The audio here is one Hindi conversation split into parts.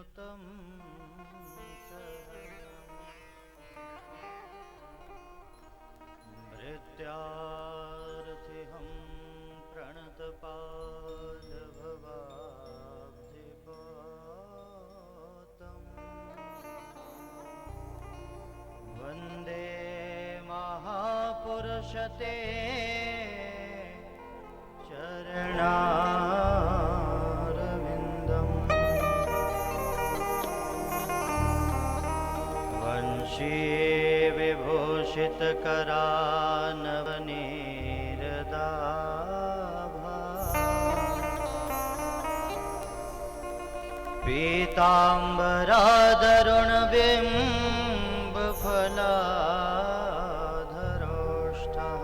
तं भृत्यार्थिहं प्रणतपादभवाब्धिपातम् वन्दे महापुरुषते चरणारविन्दम् वंशी विभूषितकरानवनीरदाभा पीताम्बरादरुणबिम्बफलाधरोष्ठः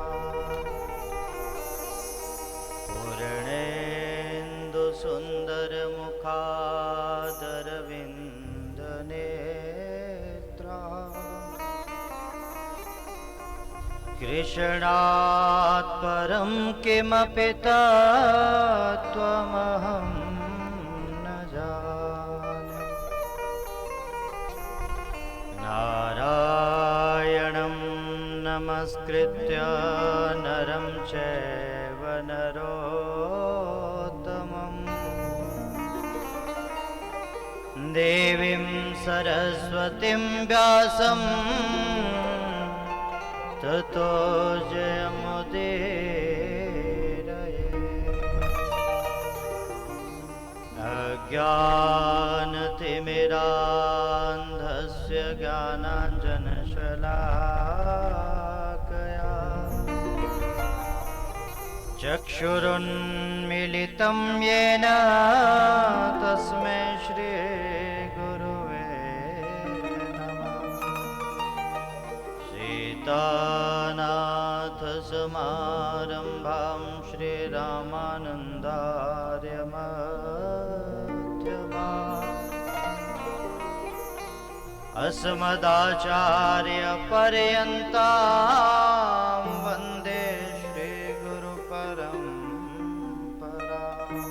पूर्णेन्दुसुन्दरमुखादरविन्दनेत्रा कृष्णात् परं किमपि तत्त्वमहं न जाने। नारायणं नमस्कृत्य नरं चैव नरोत्तमम् देवीं सरस्वतीं व्यासं ततो जयमुदीरये। अज्ञानतिमिरान्धस्य ज्ञानाञ्जनशलाकया चक्षुरुन्मीलितं येन तस्मै श्रीगुरुवे नमः। सीतानाथसमारम्भां श्रीरामानन्दार्यमध्यमाम् अस्मदाचार्यपर्यन्तां वन्दे श्रीगुरुपरम्पराम्।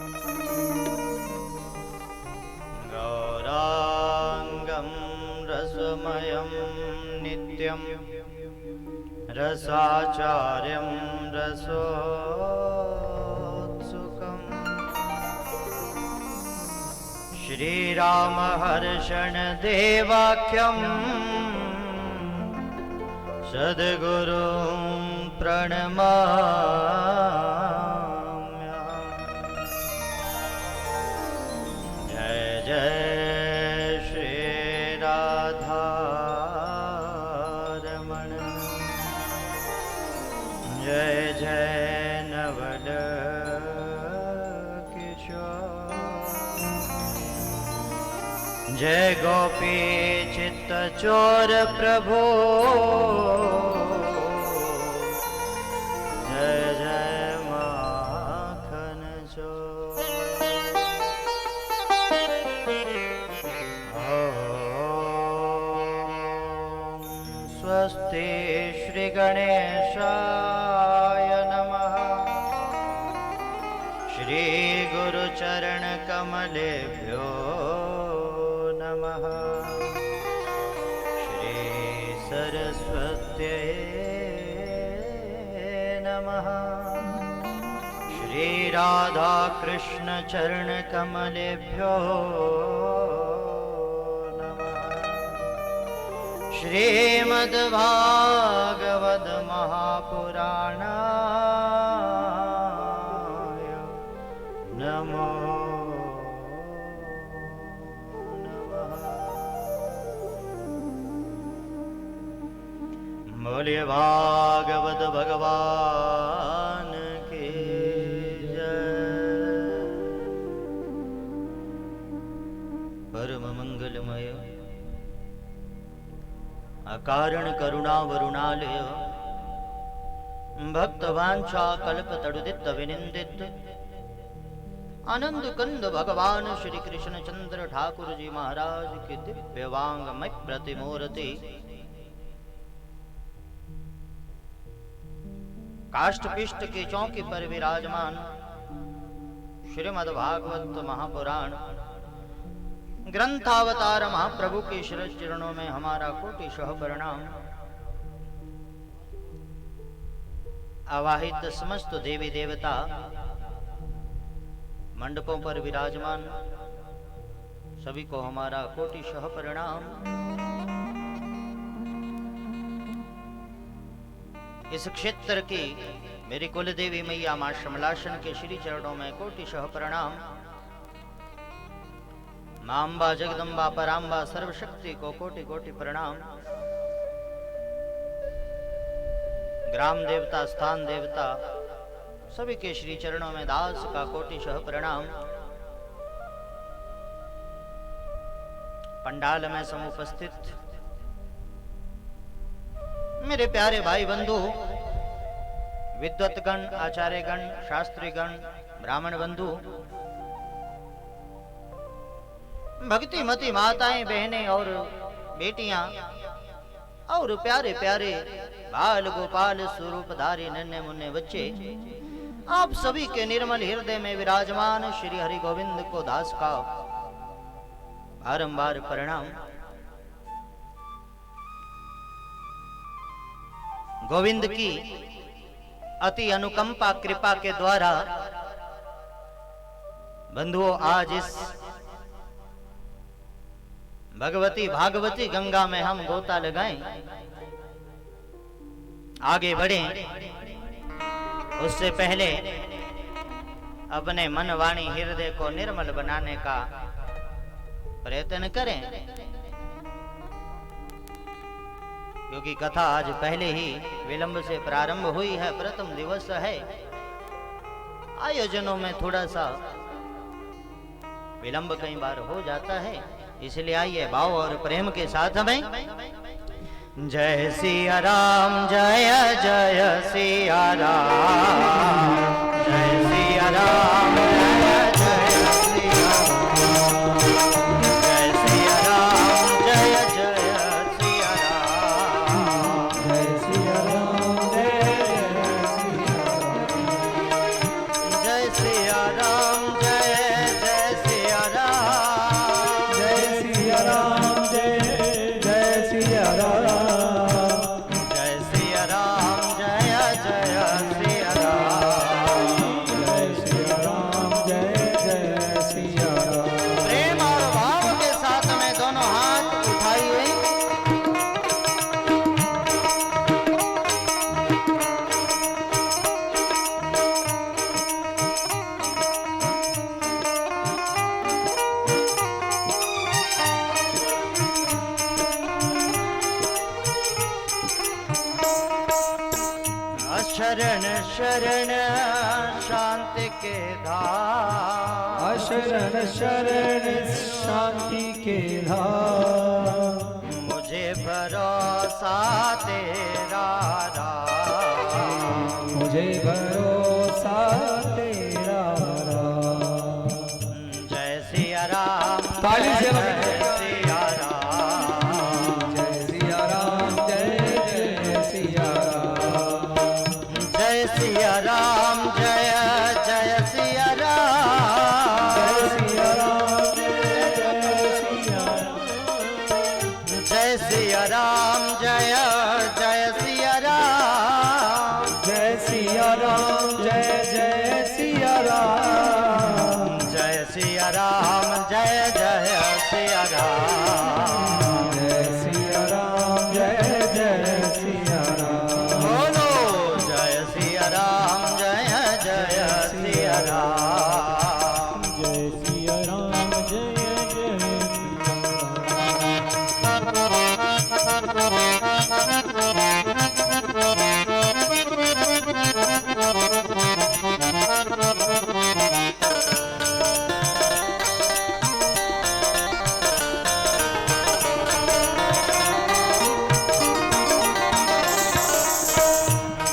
गौराङ्गं रसमयं नित्यं रसाचार्यं रसोत्सुकम् श्रीरामहर्षणदेवाख्यं सद्गुरुं प्रणमाम्यहम्। जय जय श्रीराधारमण जय जय नवल किशोर जय गोपी चित्तचोर प्रभो जय जय माखन चोर। स्वस्ति श्री गणेशाय नमः। श्री गुरुचरणकमलेभ्यो नमः। श्री सरस्वत्यै नमः। श्री राधाकृष्ण चरणकमलेभ्यो श्रीमद्भागवत महापुराणाय नमो नमः। बोलिए भागवत भगवान की जय। परम मंगलमय अकारण करुणा वरुणालय भक्तवांछा कल्पतरुदित विनिंदित आनंद कंद भगवान श्री कृष्ण चंद्र ठाकुर जी महाराज की दिव्यवांगमय प्रतिमूर्ति काष्ठपिष्ट की चौकी पर विराजमान श्रीमद् भागवत महापुराण ग्रंथावतार महाप्रभु के शिरस चरणों में हमारा कोटिशः प्रणाम। आवाहित समस्त देवी देवता, मंडपों पर विराजमान सभी को हमारा कोटिशः प्रणाम। इस क्षेत्र की मेरी कुल देवी मैया मां श्यामलासन के श्री चरणों में कोटिशः प्रणाम। मां अम्बा जगदम्बा पराम्बा सर्वशक्ति को कोटि कोटि प्रणाम। ग्राम देवता, स्थान देवता सभी के श्री चरणों में दास का कोटिशः प्रणाम। पंडाल में समुपस्थित मेरे प्यारे भाई बंधु, विद्वतगण, आचार्यगण, शास्त्रीगण, ब्राह्मण बंधु, भक्तिमती माताएं, बहनें और बेटियां और प्यारे प्यारे बाल गोपाल स्वरूपधारी नन्हे मुन्ने बच्चे, आप सभी के निर्मल हृदय में विराजमान श्री हरि गोविंद को दास का बारंबार प्रणाम। गोविंद की अति अनुकंपा कृपा के द्वारा बंधुओं आज इस भगवती भागवती गंगा में हम गोता लगाएं, आगे बढ़ें, उससे पहले अपने मन वाणी हृदय को निर्मल बनाने का प्रयत्न करें, क्योंकि कथा आज पहले ही विलंब से प्रारंभ हुई है, प्रथम दिवस है। आयोजनों में थोड़ा सा विलंब कई बार हो जाता है, इसलिए आइए भाव और प्रेम के साथ में जय सिया राम, जय जय सिया राम, जय सिया राम, जय जय सिया राम, जय सिया राम, जय जय सिया राम, जय सिया राम, जय सिया राम, जय जय सिया राम, जय सिया राम, जय जय सिया राम, जय सिया राम, जय जय सिया राम, जय सिया राम, जय जय सिया राम। प्रेम और भाव के साथ में दोनों हाथ उठाइए। शरण शरण शांति के धाम, शरण शरण शांति के धाम, मुझे भरोसा तेरा राम, मुझे भरोसा तेरा राम। जय सिया राम, ताली से जय सिया राम, जय सिया राम, जय जय सिया राम, जय सिया राम, जय जय सिया राम, जय सिया राम, जय जय सिया सिया राम, राम, जय जय सिया राम, जय सिया राम, जय जय सिया राम, जय सिया राम, जय जय सिया राम, जय सिया राम, जय जय सिया राम। बोलो जय सिया राम, जय जय सिया राम। जय सिया राम, जय जय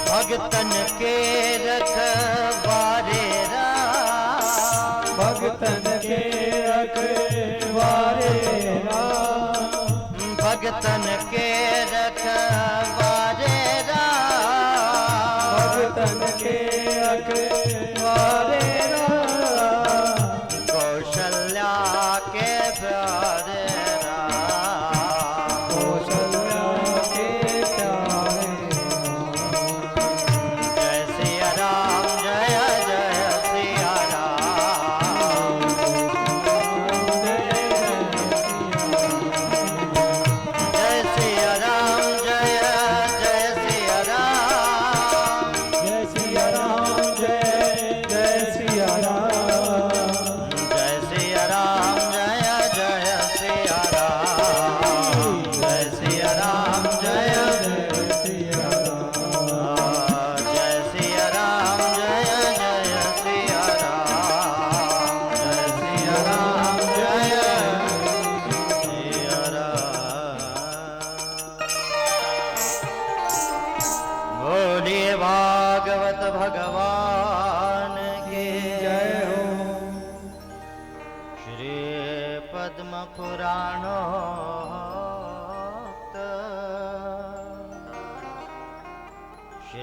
भगतन के रखवारे राम, भगतन के रखवारे राम, भगतन के रखवारे राम, भगतन के रखवारे राम, कौशल्या के प्यारे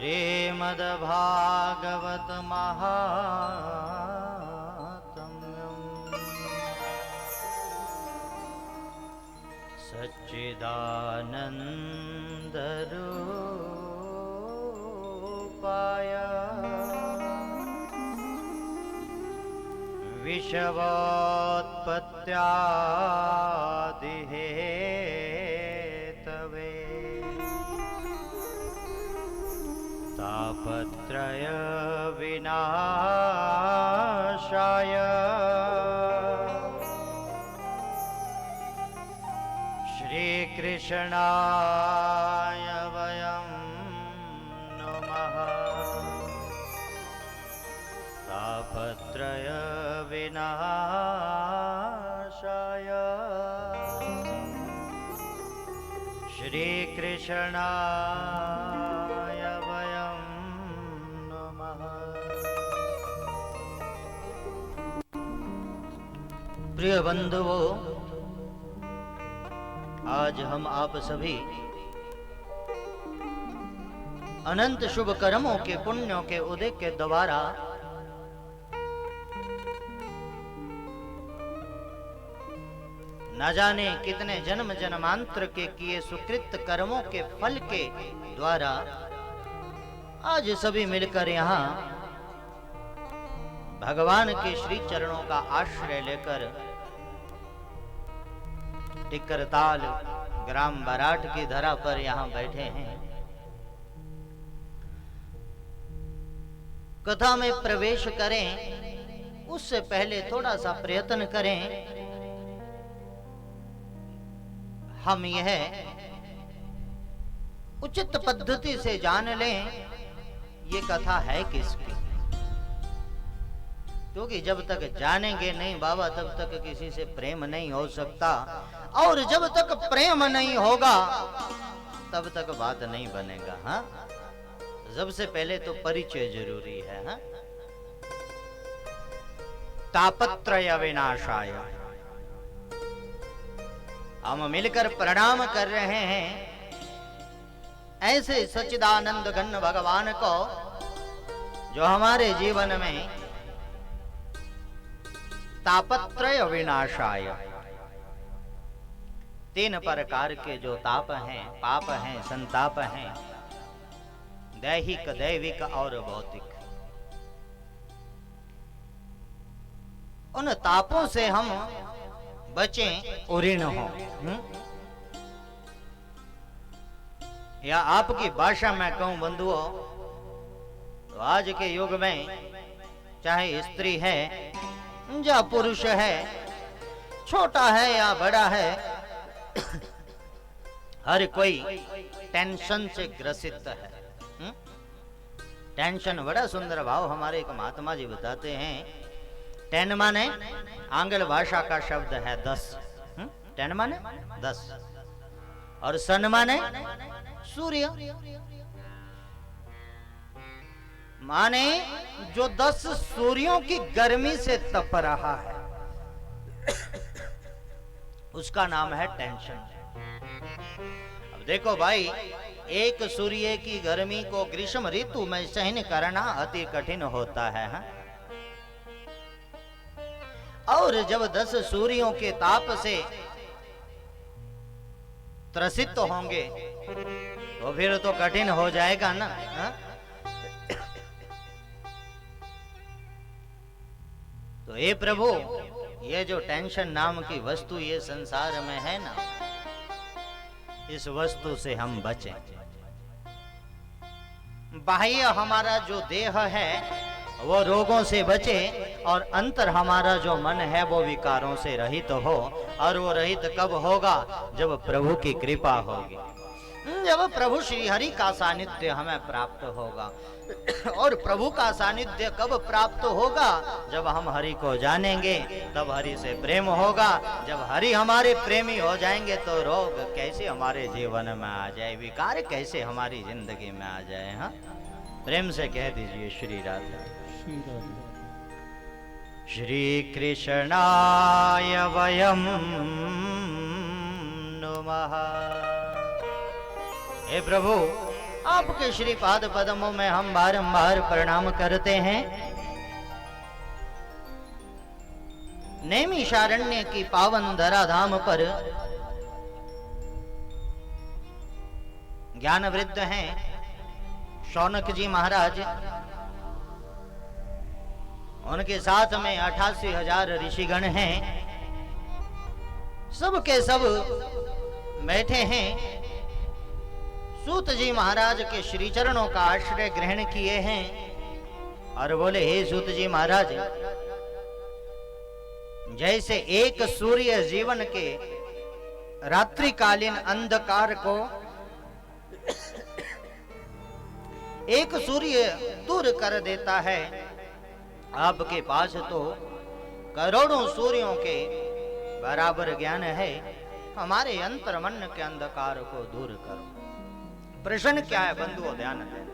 श्रीमद्भागवत महात्म्यम् सच्चिदानन्दरूपाय विषवोत्पत्त्यादिहेतवे तापत्रय विनाशाय श्रीकृष्णाय वयं नमः। तापत्रय विनाशाय श्रीकृष्णाय वयं नमः। प्रिय बंधुओं, आज हम आप सभी अनंत शुभ कर्मों के पुण्यों के उदय के द्वारा न जाने कितने जन्म जन्मांतर के किए सुकृत कर्मों के फल के द्वारा आज सभी मिलकर यहाँ भगवान के श्री चरणों का आश्रय लेकर टिकरताल ग्राम बराट की धरा पर यहाँ बैठे हैं। कथा में प्रवेश करें उससे पहले थोड़ा सा प्रयत्न करें, हम यह उचित पद्धति से जान लें ये कथा है किसकी, क्योंकि जब तक जानेंगे नहीं बाबा तब तक किसी से प्रेम नहीं हो सकता, और जब तक प्रेम नहीं होगा तब तक बात नहीं बनेगा। हाँ, सबसे पहले तो परिचय जरूरी है। हाँ? तापत्रय विनाशाय हम मिलकर प्रणाम कर रहे हैं ऐसे सच्चिदानंद घन भगवान को जो हमारे जीवन में तापत्रय विनाशाय तीन प्रकार के जो ताप हैं, पाप हैं, संताप हैं, दैहिक, दैविक और भौतिक, उन तापों से हम बचें, उऋण हो। या आपकी भाषा में कहूं बंधुओं तो आज के युग में चाहे स्त्री है या पुरुष है, छोटा है या बड़ा है, हर कोई टेंशन से ग्रसित है। टेंशन बड़ा सुंदर भाव हमारे एक महात्मा जी बताते हैं। टेन माने आंग्ल भाषा का शब्द है 10, टेन माने 10, और सन माने सूर्य, माने जो 10 सूर्यों की गर्मी से तप रहा है उसका नाम है टेंशन। अब देखो भाई, एक सूर्य की गर्मी को ग्रीष्म ऋतु में सहन करना अति कठिन होता है। हाँ? और जब 10 सूर्यों के ताप से त्रसित होंगे तो फिर तो कठिन हो जाएगा ना। हाँ? तो हे प्रभु, ये जो टेंशन नाम की वस्तु ये संसार में है ना, इस वस्तु से हम बचें। बाह्य हमारा जो देह है वो रोगों से बचे, और अंतर हमारा जो मन है वो विकारों से रहित हो। और वो रहित कब होगा? जब प्रभु की कृपा होगी, जब प्रभु श्री हरि का सानिध्य हमें प्राप्त होगा। और प्रभु का सानिध्य कब प्राप्त होगा? जब हम हरि को जानेंगे, तब हरि से प्रेम होगा। जब हरि हमारे प्रेमी हो जाएंगे तो रोग कैसे हमारे जीवन में आ जाए, विकार कैसे हमारी जिंदगी में आ जाए। हाँ, प्रेम से कह दीजिए श्री राधा। श्री कृष्णाय वयं नमः। हे प्रभु, आपके श्री पाद पद्मों में हम बारंबार प्रणाम करते हैं। नैमिषारण्य की पावन धराधाम पर ज्ञान वृद्ध हैं शौनक जी महाराज, उनके साथ में 88,000 ऋषिगण हैं। सब के सब बैठे हैं। सूत जी महाराज के श्री चरणों का आश्रय ग्रहण किए हैं और बोले, हे सूत जी महाराज, जैसे एक सूर्य जीवन के रात्रिकालीन अंधकार को एक सूर्य दूर कर देता है, आपके पास तो करोड़ों सूर्यों के बराबर ज्ञान है। हमारे अंतर मन के अंधकार को दूर करो। प्रश्न क्या है बंधुओं, ध्यान दें।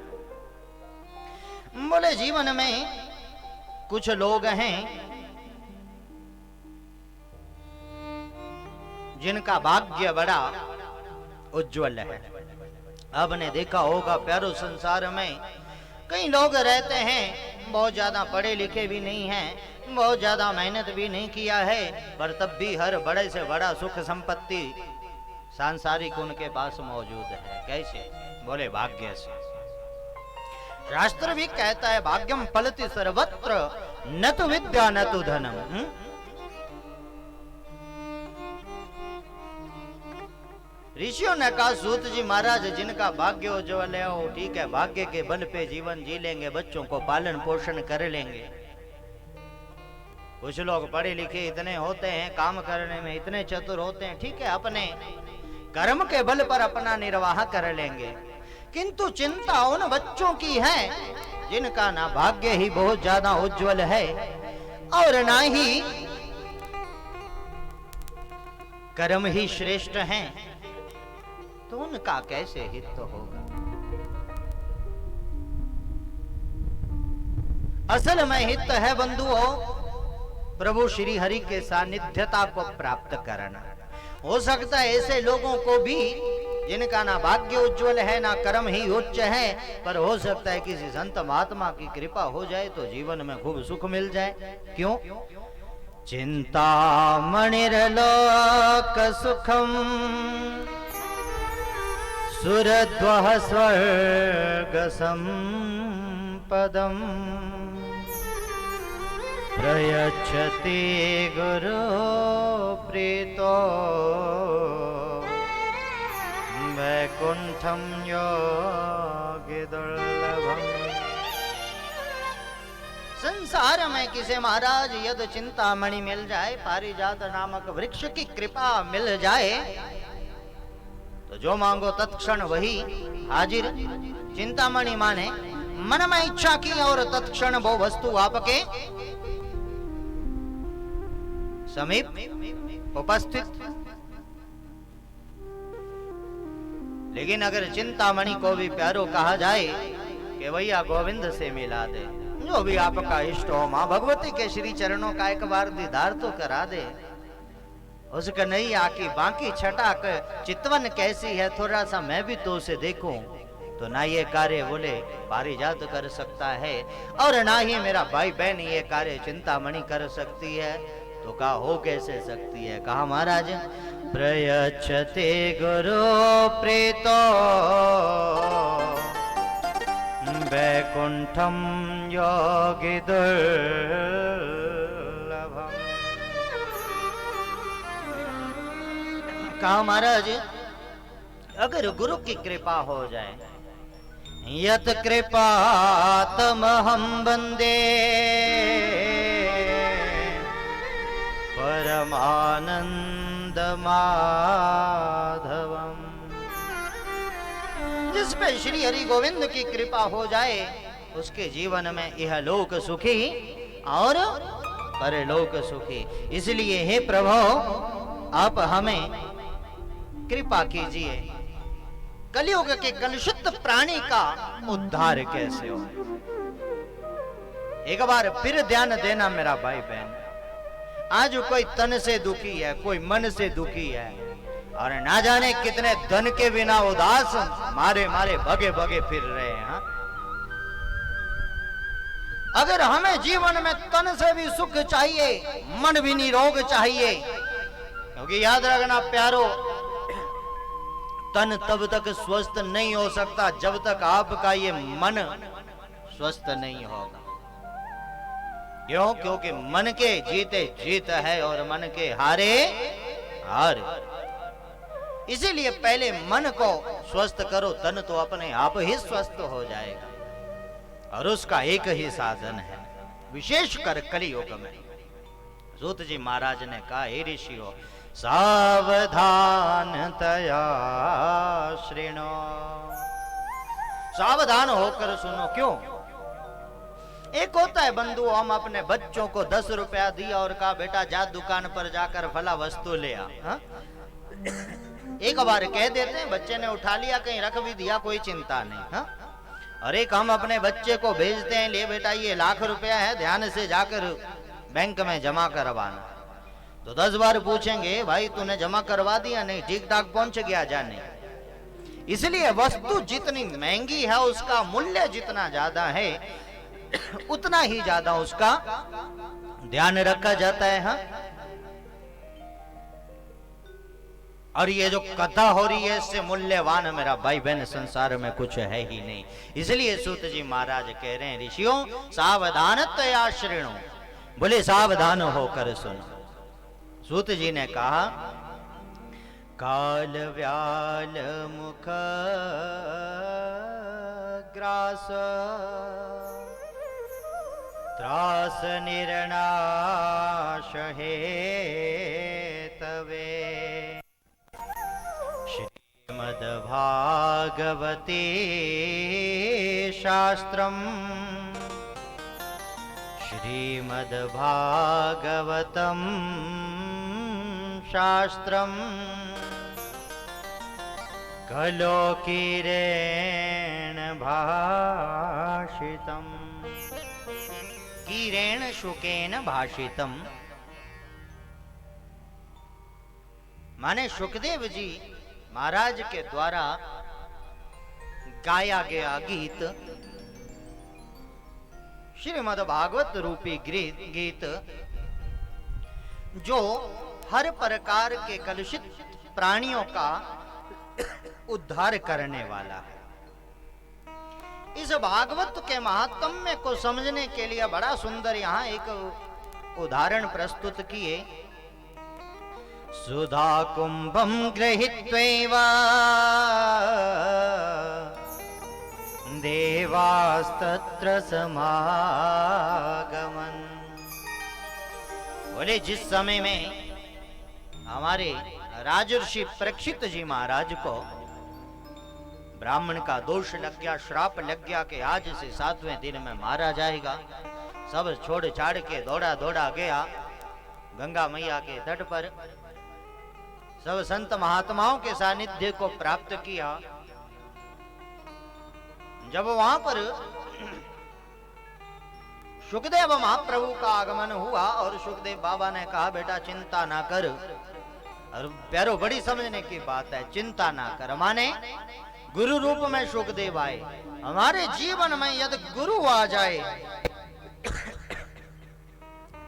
बोले, जीवन में कुछ लोग हैं जिनका भाग्य बड़ा उज्जवल है। आपने देखा होगा प्यारो संसार में कई लोग रहते हैं, बहुत ज्यादा पढ़े लिखे भी नहीं हैं, बहुत ज्यादा मेहनत भी नहीं किया है, पर तब भी हर बड़े से बड़ा सुख संपत्ति सांसारिक उनके पास मौजूद है। कैसे? बोले, भाग्य से। शास्त्र भी कहता है, भाग्यम फलति सर्वत्र न तो विद्या न तो धनम। ऋषियों ने कहा, सूत जी महाराज, जिनका भाग्य उज्जवल है वो ठीक है, भाग्य के बल पे जीवन जी लेंगे, बच्चों को पालन पोषण कर लेंगे। कुछ लोग पढ़े लिखे इतने होते हैं, काम करने में इतने चतुर होते हैं, ठीक है, अपने कर्म के बल पर अपना निर्वाह कर लेंगे। किंतु चिंता उन बच्चों की है जिनका ना भाग्य ही बहुत ज्यादा उज्जवल है और ना ही कर्म ही श्रेष्ठ हैं, तो उनका कैसे हित होगा? असल में हित है बंधुओं प्रभु श्री हरि के सानिध्यता को प्राप्त करना। हो सकता है ऐसे लोगों को भी जिनका ना भाग्य उज्जवल है ना कर्म ही उच्च है, पर हो सकता है किसी संत महात्मा की कृपा हो जाए तो जीवन में खूब सुख मिल जाए। क्यों? चिंता मणिर्लोक सुखम सुरद्वह स्वर्ग संपदम प्रयच्छति गुरु प्रीतो वैकुंठम योगी दुर्लभम। संसार में किसे महाराज यदि चिंतामणि मिल जाए, पारिजात नामक वृक्ष की कृपा मिल जाए, तो जो मांगो तत्क्षण वही हाजिर। चिंतामणि माने मन में इच्छा की और तत्क्षण वो वस्तु आपके समीप उपस्थित। लेकिन अगर चिंतामणि को भी प्यारो कहा जाए कि भैया गोविंद से मिला दे, जो भी आपका इष्ट हो, मां भगवती के श्री चरणों का एक बार दीदार तो करा दे, उसका नहीं आकी बाकी छटाक चितवन कैसी है, थोड़ा सा मैं भी तो उसे देखूं, तो ना ये कार्य बोले पारिजात कर सकता है और ना ही मेरा भाई बहन ये कार्य चिंतामणि कर सकती है। तो कहा हो कैसे सकती है? कहा महाराज, प्रयच्छते गुरु प्रीतो वैकुंठम योगी दुर्लभम। कहा महाराज, अगर गुरु की कृपा हो जाए, यत कृपा तमहम वंदे परमानंद माधवम। जिस पे श्री हरि गोविंद की कृपा हो जाए, उसके जीवन में यह लोक सुखी और परलोक सुखी। इसलिए हे प्रभु, आप हमें कृपा कीजिए, कलियुग के कलुषित प्राणी का उद्धार कैसे हो। एक बार फिर ध्यान देना मेरा भाई बहन, आज कोई तन से दुखी है, कोई मन से दुखी है, और ना जाने कितने धन के बिना उदास मारे मारे भगे भगे फिर रहे हैं। हाँ? अगर हमें जीवन में तन से भी सुख चाहिए, मन भी निरोग चाहिए, क्योंकि याद रखना प्यारो, तन तब तक स्वस्थ नहीं हो सकता जब तक आपका ये मन स्वस्थ नहीं होगा। क्यों? क्योंकि मन के जीते जीत है और मन के हारे हार। इसीलिए पहले मन को स्वस्थ करो, तन तो अपने आप ही स्वस्थ हो जाएगा। और उसका एक ही साधन है, विशेष कर कलियुग में। सूत जी महाराज ने कहा, हे ऋषियों, सावधानतया शृणो, सावधान होकर सुनो। क्यों? एक होता है बंधु, हम अपने बच्चों को 10 रुपया दिया और कहा बेटा जा दुकान पर जाकर फला वस्तु ले आ। हाँ? एक बार कह देते हैं, बच्चे ने उठा लिया, कहीं रख भी दिया, कोई चिंता नहीं। हाँ? और एक हम अपने बच्चे को भेजते हैं, ले बेटा ये लाख रुपया है, ध्यान से जाकर बैंक में जमा करवाना। तो 10 बार पूछेंगे, भाई तूने जमा करवा दिया? नहीं। ठीक ठाक पहुंच गया? जाने। इसलिए वस्तु जितनी महंगी है उसका मूल्य जितना ज्यादा है उतना ही ज्यादा उसका ध्यान रखा जाता है। हाँ? और ये जो कथा हो रही है इससे मूल्यवान मेरा भाई बहन संसार में कुछ है ही नहीं। इसलिए सूत जी महाराज कह रहे हैं, ऋषियों सावधानतया शृणु, बोले सावधान होकर सुनो। सूत जी ने कहा, काल व्याल मुख ग्रास त्रास निर्नाश हेतवे श्रीमद्भागवते शास्त्रम् श्रीमद्भागवतं शास्त्रम् खलो किरेण भाषितम्, किरेण शुकेन भाषितम् माने सुखदेव जी महाराज के द्वारा गाया गया गीत, श्रीमद् भागवत रूपी गीत जो हर प्रकार के कलुषित प्राणियों का उद्धार करने वाला है। इस भागवत के महात्म्य को समझने के लिए बड़ा सुंदर यहाँ एक उदाहरण प्रस्तुत किए। सुधा कुंभम गृहीत्वैवा देवास्तत्र समागमन, बोले जिस समय में हमारे राजर्षि परीक्षित जी महाराज को ब्राह्मण का दोष लग गया, श्राप लग गया कि आज से 7वें दिन में मारा जाएगा, सब छोड़ छाड़ के दौड़ा दौड़ा गया गंगा मैया के तट पर, सब संत महात्माओं के सानिध्य को प्राप्त किया। जब वहां पर सुखदेव महाप्रभु का आगमन हुआ और सुखदेव बाबा ने कहा बेटा चिंता ना कर, और प्यारो बड़ी समझने की बात है, चिंता ना कर माने गुरु रूप में सुखदेव आए। हमारे जीवन में यदि गुरु आ जाए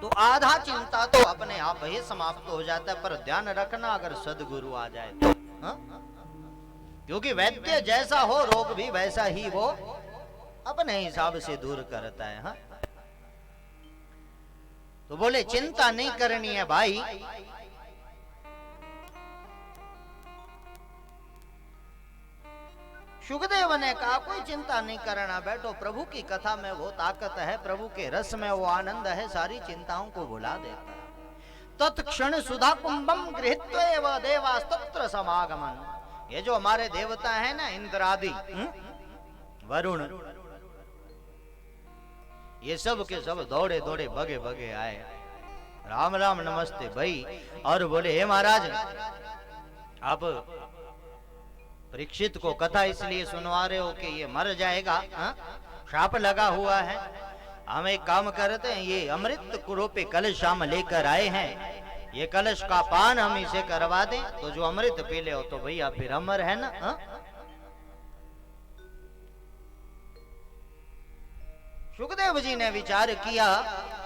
तो आधा चिंता तो अपने आप ही समाप्त हो जाता है। पर ध्यान रखना अगर सदगुरु आ जाए तो, हा? क्योंकि वैद्य जैसा हो रोग भी वैसा ही वो अपने हिसाब से दूर करता है। हा? तो बोले चिंता नहीं करनी है भाई, सुखदेव ने कहा कोई चिंता नहीं करना, बैठो, प्रभु की कथा में वो ताकत है, प्रभु के रस में वो आनंद है, सारी चिंताओं को भुला देता है। तत्क्षण सुधा कुंभम गृहीत्वा देवास्तत्र समागमन, ये जो हमारे देवता है ना इंद्र आदि, वरुण, ये सब के सब दौड़े दौड़े भगे भगे आए, राम राम नमस्ते भाई, और बोले हे महाराज आप परीक्षित को कथा इसलिए सुनवा रहे हो कि ये मर जाएगा, श्राप लगा हुआ है, हम एक काम करते हैं, ये अमृत रूपी कलश हम लेकर आए हैं, ये कलश का पान हम इसे करवा दें तो जो अमृत पी ले हो तो भैया फिर अमर है ना। सुखदेव जी ने विचार किया,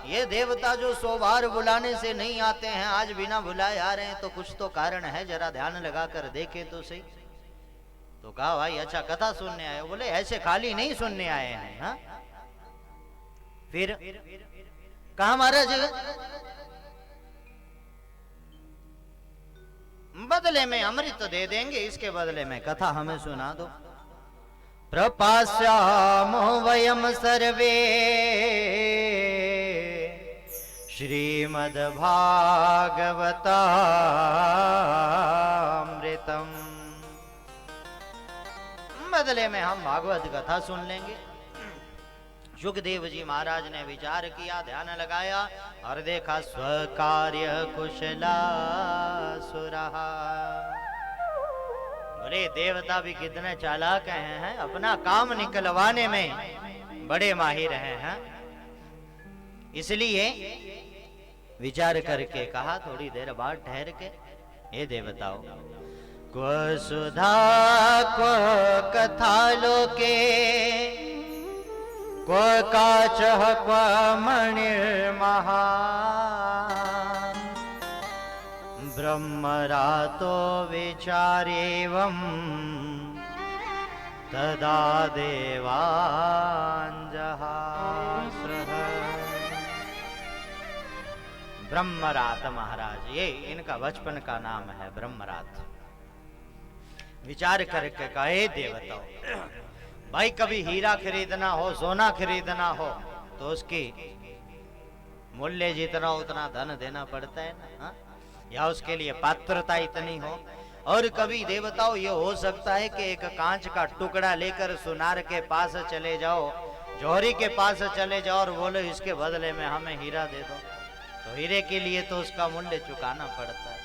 ये देवता जो 100 बार बुलाने से नहीं आते हैं, आज बिना बुलाए आ रहे हैं, तो कुछ तो कारण है, जरा ध्यान लगाकर देखे तो सही। तो कहा भाई अच्छा कथा सुनने आए हो? बोले ऐसे खाली नहीं सुनने आए हैं। हाँ? फिर कहा महाराज बदले में अमृत दे देंगे, इसके बदले में कथा हमें सुना दो। प्रपास्यामो वयम सर्वे श्रीमद्भागवतामृतम, बदले में हम भागवत कथा सुन लेंगे। सुखदेव जी महाराज ने विचार किया, ध्यान लगाया और देखा स्वकार्य कुशला सुरहा। बोले देवता भी कितने चालाक हैं, अपना काम निकलवाने में बड़े माहिर हैं। इसलिए विचार करके कहा, थोड़ी देर बाद ठहर के, ये देवताओ क्व सुधा क्व कथा लोके क्व काचः क्व मणिर्महा ब्रह्मरातो विचारेवं तदा देवाञ्जहास्रः। ब्रह्मरात महाराज, ये इनका बचपन का नाम है, ब्रह्मरात। विचार करके कहे देवताओं, भाई कभी हीरा खरीदना हो, सोना खरीदना हो, तो उसकी मूल्य जितना उतना धन देना पड़ता है ना, हा? या उसके लिए पात्रता इतनी हो। और कभी देवताओं ये हो सकता है कि एक कांच का टुकड़ा लेकर सुनार के पास चले जाओ, जौहरी के पास चले जाओ और बोलो इसके बदले में हमें हीरा दे दो, तो हीरे के लिए तो उसका मूल्य चुकाना पड़ता है।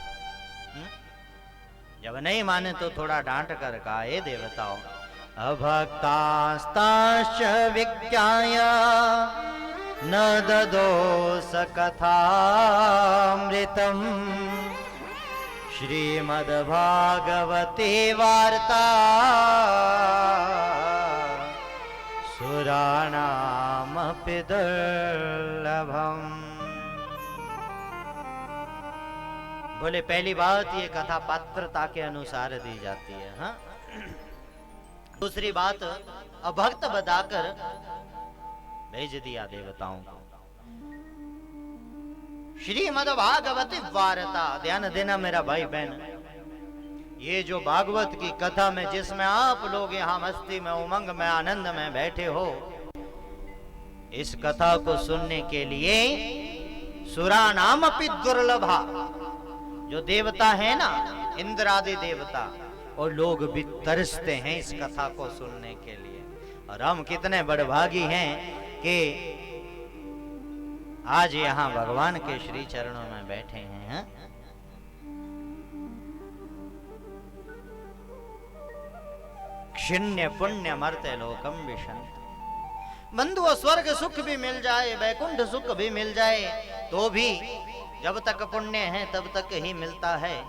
जब नहीं माने तो थोड़ा डांट कर कहा, हे देवताओं अभक्तास्ताश्च विज्ञाय न ददोस कथामृतम् श्रीमद्भागवते वार्ता सुराणामपि दुर्लभम्। बोले पहली बात ये कथा पात्रता के अनुसार दी जाती है। हाँ? दूसरी बात अभक्त बताकर भेज दिया देवताओं को। श्रीमद् भागवती वार्ता, ध्यान देना मेरा भाई बहन, ये जो भागवत की कथा में जिसमें आप लोग यहाँ मस्ती में, उमंग में, आनंद में बैठे हो, इस कथा को सुनने के लिए सुरानामपि दुर्लभा, जो देवता है ना, इंद्र आदि देवता, और लोग भी तरसते हैं इस कथा को सुनने के लिए। और हम कितने बड़भागी हैं कि आज यहाँ भगवान के श्री चरणों में बैठे हैं। क्षिण्य पुण्य मर्त्य लोकम विशंति। बंधुओं, स्वर्ग सुख भी मिल जाए, वैकुंठ सुख भी मिल जाए, तो भी जब तक पुण्य है तब तक ही मिलता है।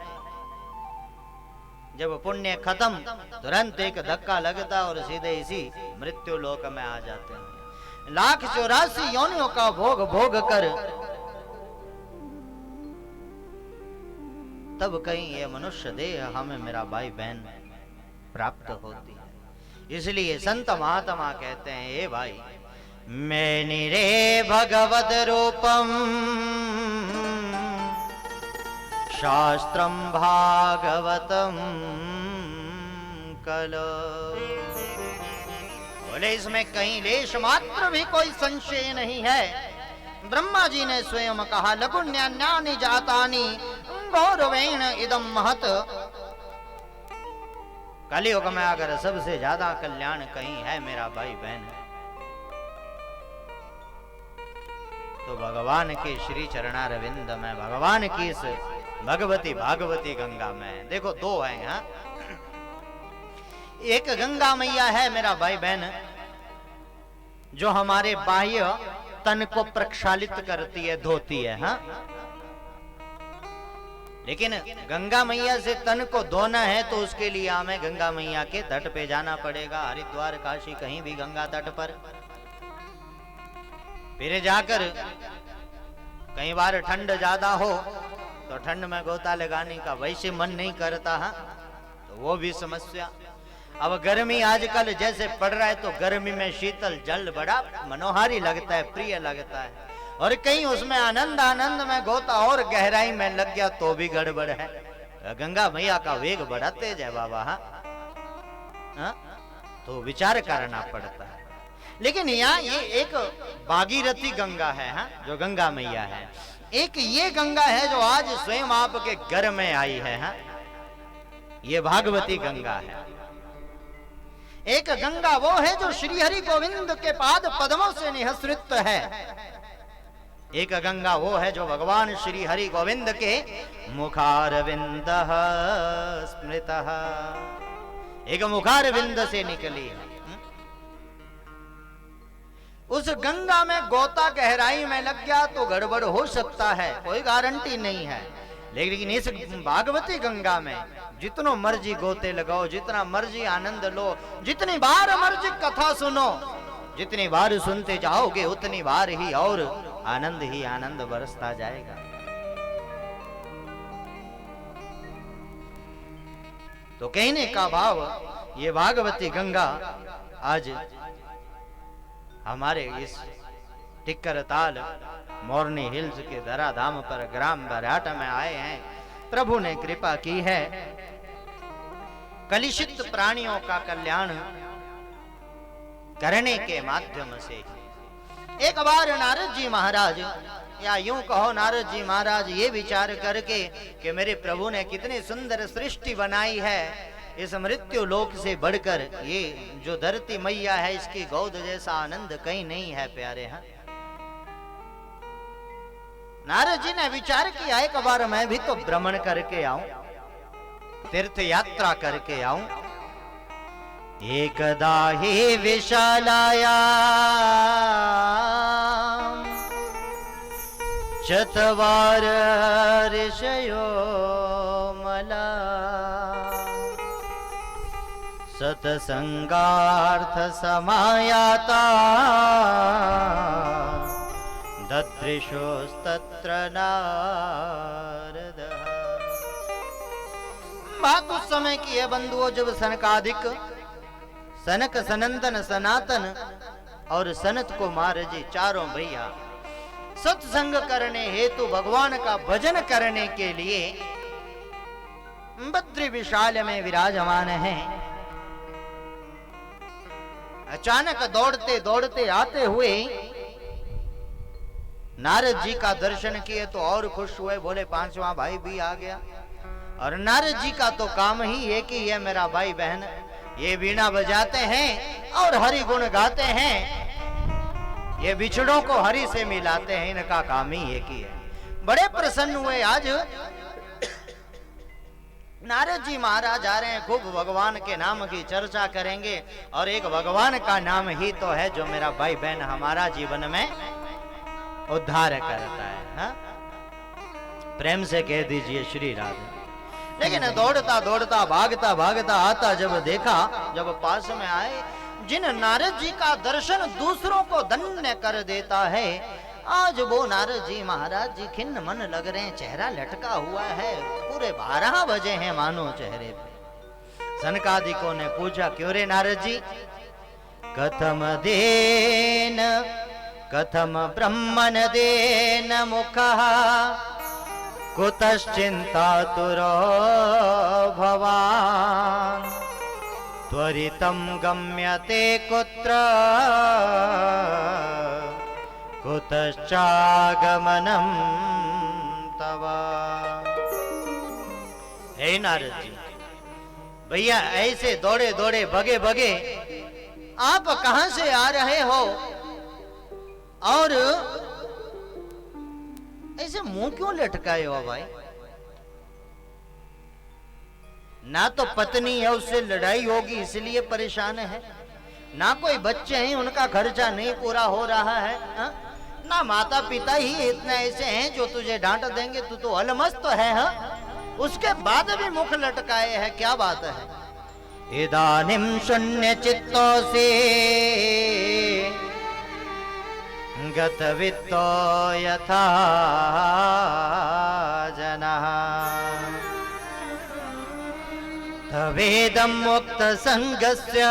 जब पुण्य खत्म, तुरंत एक धक्का लगता और सीधे इसी मृत्यु लोक में आ जाते हैं। 1,84 योनियों का भोग भोग कर तब कहीं ये मनुष्य देह हमें, मेरा भाई बहन, प्राप्त होती है। इसलिए संत महात्मा कहते हैं, हे भाई, मैं निरे भगवत रूपम शास्त्रम भागवतम कलो। बोले इसमें कहीं लेश मात्र भी कोई संशय नहीं है। ब्रह्मा जी ने स्वयं कहा, लघुन्यान्यानि जातानि गौरवेण इदम महत। कलियुग में अगर सबसे ज्यादा कल्याण कहीं है मेरा भाई बहन, तो भगवान के श्री चरणारविंद में, भगवान की इस भगवती भागवती गंगा में। देखो दो हैं। हाँ? एक गंगा मैया है मेरा भाई बहन, जो हमारे बाह्य तन को प्रक्षालित करती है, धोती है। हाँ? लेकिन गंगा मैया से तन को धोना है तो उसके लिए हमें गंगा मैया के तट पे जाना पड़ेगा, हरिद्वार, काशी, कहीं भी गंगा तट पर। फिर जाकर कई बार ठंड ज्यादा हो तो ठंड में गोता लगाने का वैसे मन नहीं करता है, तो वो भी समस्या। अब गर्मी आजकल जैसे पड़ रहा है तो गर्मी में शीतल जल बड़ा मनोहारी लगता है, प्रिय लगता है, और कहीं उसमें आनंद आनंद में गोता और गहराई में लग गया तो भी गड़बड़ है। गंगा मैया का वेग बड़ा तेज है बाबा। हाँ, तो विचार करना पड़ता है। लेकिन यहाँ ये एक भागीरथी गंगा है, हाँ, जो गंगा मैया है। एक ये गंगा है जो आज स्वयं आपके घर में आई है, हाँ? ये भागवती गंगा है। एक गंगा वो है जो श्री हरि गोविंद के पाद पद्मों से निःसृत है। एक गंगा वो है जो भगवान श्री हरि गोविंद के मुखारविंद स्मृत, एक मुखारविंद से निकली है। उस गंगा में गोता गहराई में लग गया तो गड़बड़ हो सकता है, कोई गारंटी नहीं है। लेकिन इस भागवती गंगा में जितनो मर्जी गोते लगाओ, जितना मर्जी आनंद लो, जितनी बार मर्जी कथा सुनो, जितनी बार सुनते जाओगे उतनी बार ही और आनंद ही आनंद बरसता जाएगा। तो कहने का भाव, ये भागवती गंगा आज हमारे इस टिक्कर ताल मोरनी हिल्स के धराधाम पर ग्राम बराट में आए हैं। प्रभु ने कृपा की है कलुषित प्राणियों का कल्याण करने के माध्यम से। एक बार नारद जी महाराज, या यूं कहो नारद जी महाराज, ये विचार करके कि मेरे प्रभु ने कितनी सुंदर सृष्टि बनाई है, इस मृत्यु लोक से बढ़कर ये जो धरती मैया है इसकी गोद जैसा आनंद कहीं नहीं है प्यारे। हैं नारद जी ने विचार किया एक बार मैं भी तो भ्रमण करके आऊं, तीर्थ यात्रा करके आऊं। एकदा ही विशालाया चत्वार ऋषयो मला सत्संगार्थ समायाता ददृशोस्तत्र नारद। बात उस समय की है बंधुओं जब सनकादिक, सनक सनंदन सनातन और सनत कुमार जी चारों भैया सत्संग करने हेतु भगवान का भजन करने के लिए बद्री विशाल में विराजमान हैं। अचानक दौड़ते दौड़ते आते हुए नारद जी का दर्शन किए तो और खुश हुए, बोले पांचवा भाई भी आ गया। और नारद जी का तो काम ही एक ही है, मेरा भाई बहन ये वीणा बजाते हैं और हरि गुण गाते हैं, ये बिछड़ों को हरि से मिलाते हैं, इनका काम ही एक ही है। बड़े प्रसन्न हुए। आज नारद जी महाराज आ रहे हैं, खूब भगवान के नाम की चर्चा करेंगे, और एक भगवान का नाम ही तो है जो मेरा भाई बहन हमारा जीवन में उद्धार करता है। हा? प्रेम से कह दीजिए श्री राधे। लेकिन दौड़ता दौड़ता भागता भागता आता जब देखा, जब पास में आए, जिन नारद जी का दर्शन दूसरों को धन्य कर देता है, आज वो नारद जी महाराज जी खिन्न मन लग रहे हैं, चेहरा लटका हुआ है, पूरे 12 बजे हैं मानो चेहरे पे। सनकादिकों ने पूछा क्यों रे नारद जी? कथम देन कथम ब्रह्मन देन मुखः कुतश्चिन्तातुरो भवान् त्वरितं गम्यते कुत्र कुतश्चागमनं तव। हे नारद जी भैया, ऐसे दौड़े दौड़े भगे भगे आप कहां से आ रहे हो, और ऐसे मुंह क्यों लटकाए हो भाई? ना तो पत्नी है उससे लड़ाई होगी इसलिए परेशान है, ना कोई बच्चे हैं उनका खर्चा नहीं पूरा हो रहा है, हा? ना माता पिता ही इतने ऐसे हैं जो तुझे डांट देंगे, तू तो अलमस्त है, हा? उसके बाद भी मुख लटकाए है, क्या बात है? इदानीं शून्य चित्तोऽसि गतवित्तो यथा जनः तवेदं मुक्तसङ्गस्य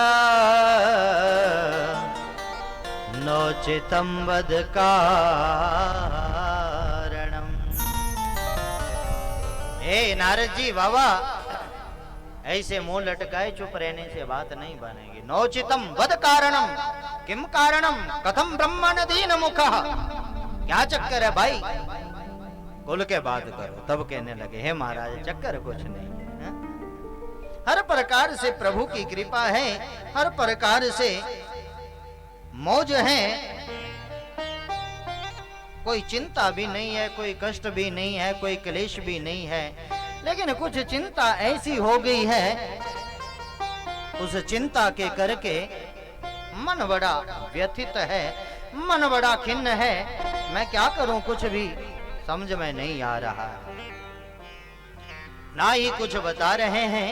नोचितं वद कारणम्। हे नारद जी बाबा, ऐसे मुंह लटकाए चुप रहने से बात नहीं बनेगी। नोचितम वद कारणम, किम कारणम, कथम ब्रह्मण दीन मुखः। क्या चक्कर है भाई, खुल के बात करो। तब कहने लगे, हे महाराज चक्कर कुछ नहीं है, हर प्रकार से प्रभु की कृपा है, हर प्रकार से मौज है, कोई चिंता भी नहीं है, कोई कष्ट भी नहीं है, कोई क्लेश भी नहीं है। लेकिन कुछ चिंता ऐसी हो गई है, उस चिंता के करके मन बड़ा व्यथित है, मन बड़ा खिन्न है। मैं क्या करूं, कुछ भी समझ में नहीं आ रहा है, ना ही कुछ बता रहे हैं।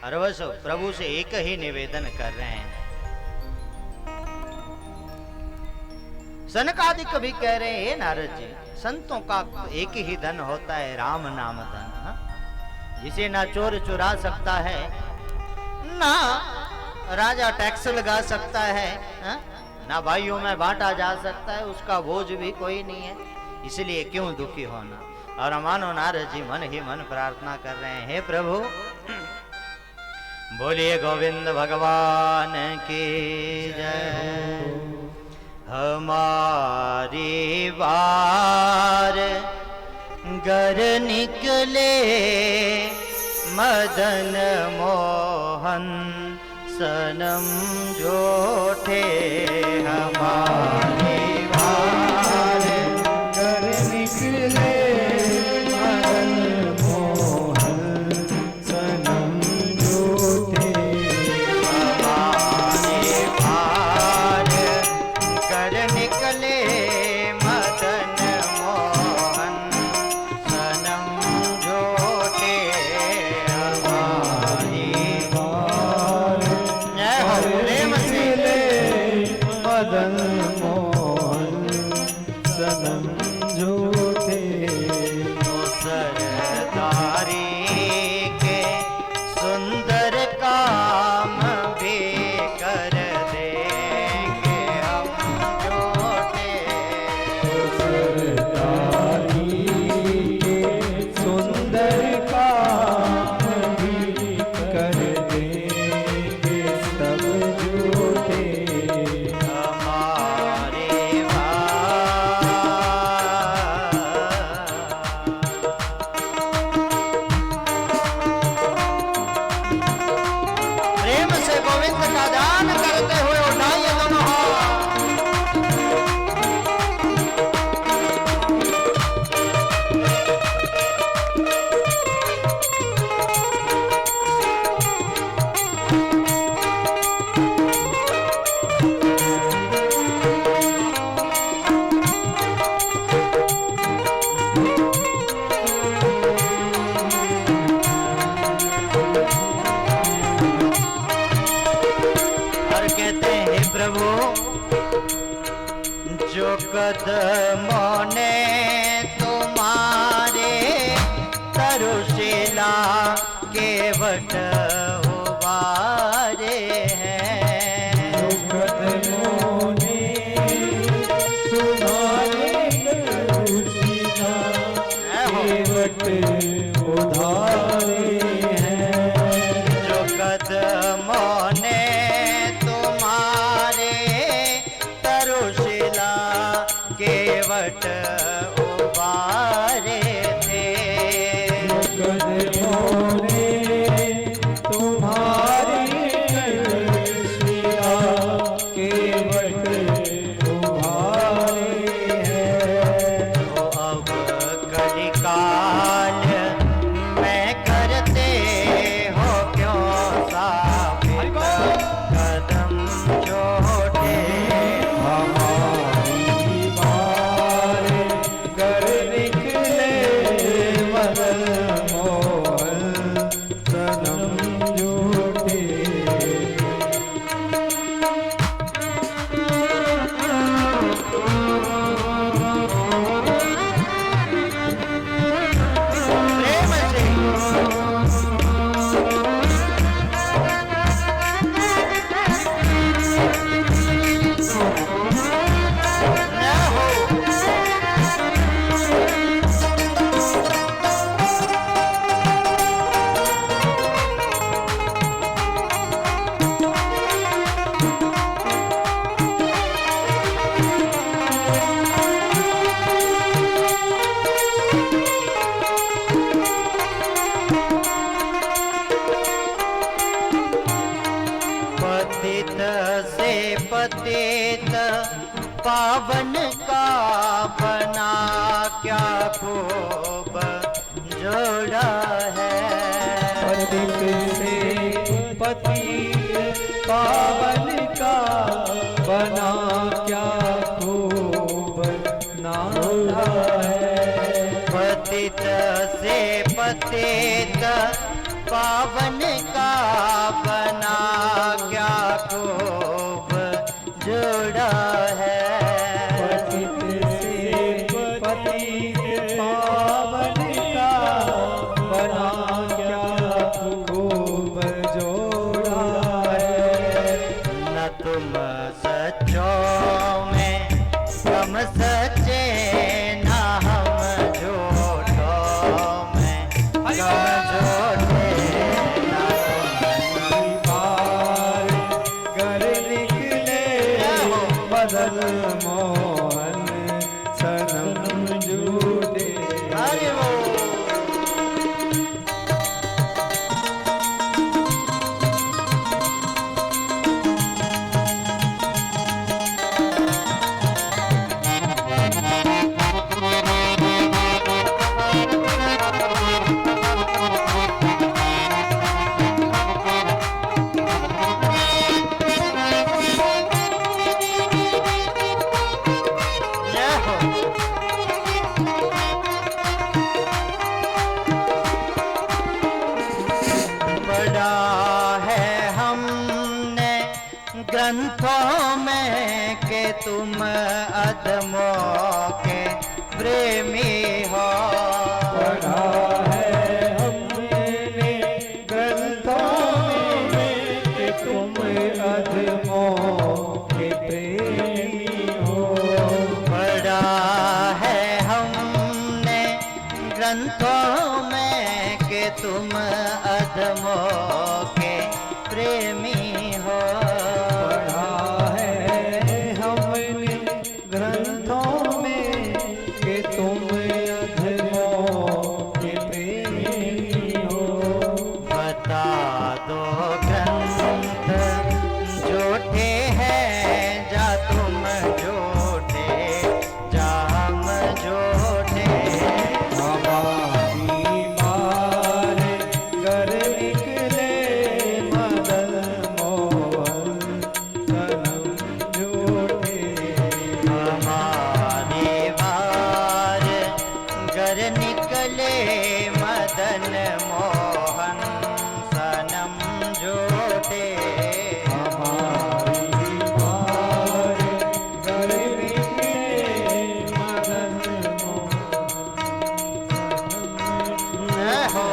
और बस प्रभु से एक ही निवेदन कर रहे हैं। सनकादिक भी कह रहे हैं, नारद जी संतों का एक ही धन होता है, राम नाम धन, जिसे ना चोर चुरा सकता है, ना राजा टैक्स लगा सकता है, ना भाइयों में बांटा जा सकता है, उसका बोझ भी कोई नहीं है। इसलिए क्यों दुखी होना। और मानो नारद जी मन ही मन प्रार्थना कर रहे हैं, हे प्रभु बोलिए गोविंद भगवान की जय। हमारी बार गर निकले मदन मोहन सनम जोठे। हमारी बार गर निकले मदन मोहन सनम जोठे। हमारी बार गर निकले मदन मोहन सनम जोठे। हमारी प्रेम से मदन मोहन सनम जोठे। सरदारी के सुंदर काम भी कर देंगे हम जोटे। सरदारी के सुंदर काम भी कर देंगे सब झूठे। हमारे प्रेम से गोविंद का ध्यान करते हुए उठाइए दोनों हाथ। और कहते हैं प्रभु जो कदमों ने तुम्हारे तरुशिला के वट उबारे हैं। कदमों ने तुम्हारे तरुशिला केवट उधारे हैं। जो कदमों ने तुम्हारे तरुशिला के वट उबारे थे। कदमों ने पतित पावन का बना क्या खूब जोड़ा है। पतित से पतित पावन का बना क्या खूब नाता है। पतित से पतित पावन का बना क्या खूब जोड़ा है। पतित से पतित पावन का बना क्या खूब जोड़ा है। न तुम सच्चों में कम सच्चे, न हम झूठों में कम झूठे। बार घर निकले मदन मोहन सनम झूठे। अरे वो पढ़ा है हमने ग्रंथों में कि तुम अधमों के प्रेमी हो। पढ़ा है हमने ग्रंथों में कि तुम अधमों के प्रेमी हो। पढ़ा है हमने ग्रंथों में कि तुम अधमों के प्रेमी हो। पढ़ा है हमने ग्रंथों में कि तुम अधमों के प्रेमी हो। बता दो ग्रंथ झूठे हैं जा तुम झूठे, जा हम झूठे। हमारी बार घर निकले मदन मोहन सनम झूठे। हमारी बार घर निकले मदन मोहन सनम झूठे। हमारी बार घर निकले मदन न हो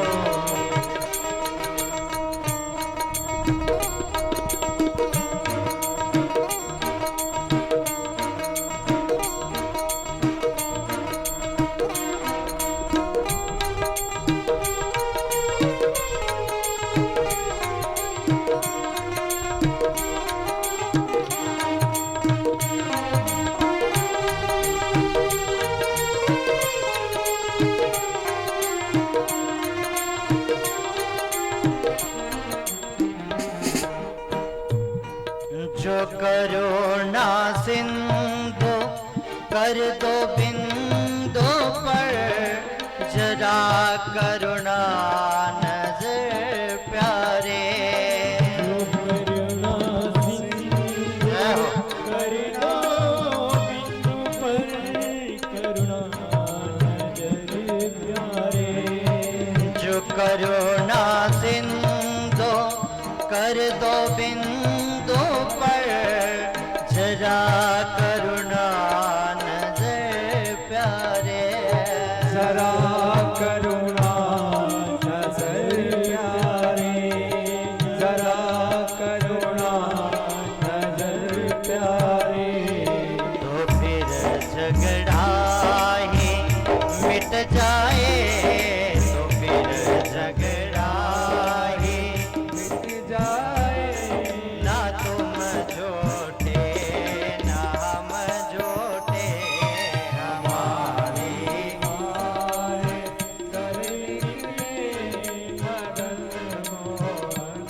जो करुणा सिंधु कर दो बिंदु पर जरा करुणा नजर प्यारे। जो करुणा सिंधु कर दो बिंदु पर जरा करुणा नजर प्यारे। जरा करुणा नजर प्यारे। जरा करुणा नजर प्यारे। तो फिर झगड़ा ही मिट जाए, तो फिर झगड़ा ही मिट जाए। ना तुम झूठे ना हम झूठे। हमारी बार घर निकले मदन मोहन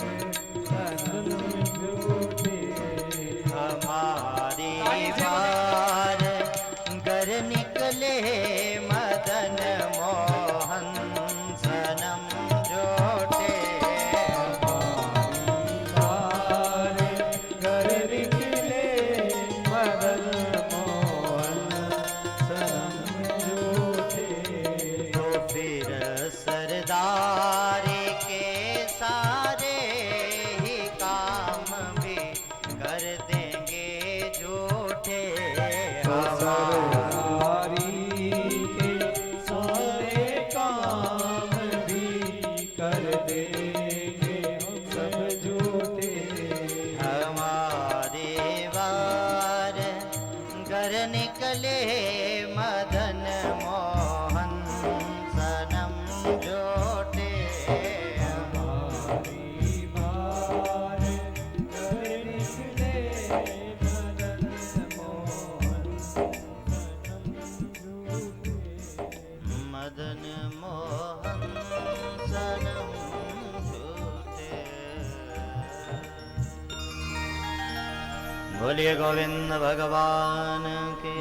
बोलिए गोविंद भगवान की